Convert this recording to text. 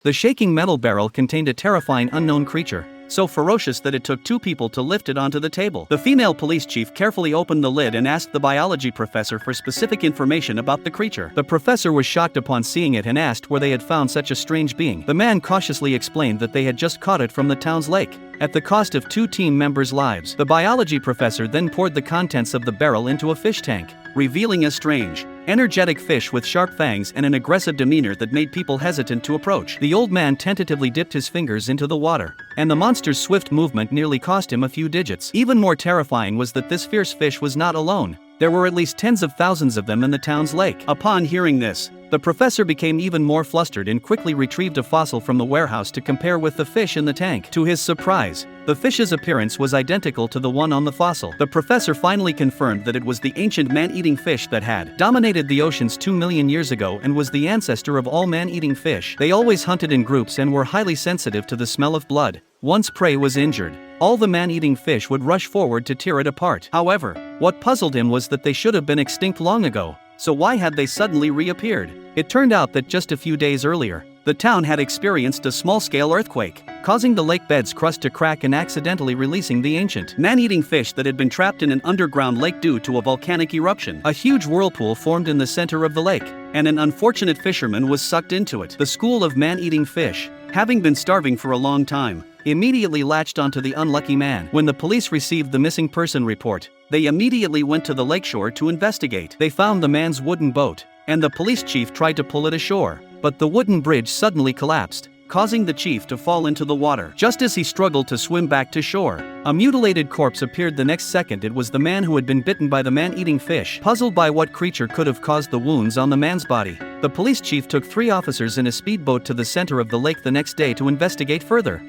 The shaking metal barrel contained a terrifying unknown creature, so ferocious that it took two people to lift it onto the table. The female police chief carefully opened the lid and asked the biology professor for specific information about the creature. The professor was shocked upon seeing it and asked where they had found such a strange being. The man cautiously explained that they had just caught it from the town's lake, at the cost of 2 team members' lives. The biology professor then poured the contents of the barrel into a fish tank, revealing a strange, energetic fish with sharp fangs and an aggressive demeanor that made people hesitant to approach. The old man tentatively dipped his fingers into the water, and the monster's swift movement nearly cost him a few digits. Even more terrifying was that this fierce fish was not alone. There were at least tens of thousands of them in the town's lake. Upon hearing this, the professor became even more flustered and quickly retrieved a fossil from the warehouse to compare with the fish in the tank. To his surprise, the fish's appearance was identical to the one on the fossil. The professor finally confirmed that it was the ancient man-eating fish that had dominated the oceans 2 million years ago and was the ancestor of all man-eating fish. They always hunted in groups and were highly sensitive to the smell of blood. Once prey was injured, all the man-eating fish would rush forward to tear it apart. However, what puzzled him was that they should have been extinct long ago, so why had they suddenly reappeared? It turned out that just a few days earlier, the town had experienced a small-scale earthquake, causing the lake bed's crust to crack and accidentally releasing the ancient man-eating fish that had been trapped in an underground lake due to a volcanic eruption. A huge whirlpool formed in the center of the lake, and an unfortunate fisherman was sucked into it. The school of man-eating fish, having been starving for a long time, immediately latched onto the unlucky man. When the police received the missing person report, they immediately went to the lakeshore to investigate. They found the man's wooden boat, and the police chief tried to pull it ashore, but the wooden bridge suddenly collapsed, causing the chief to fall into the water. Just as he struggled to swim back to shore, a mutilated corpse appeared the next second. It was the man who had been bitten by the man-eating fish. Puzzled by what creature could have caused the wounds on the man's body, the police chief took 3 officers in a speedboat to the center of the lake the next day to investigate further.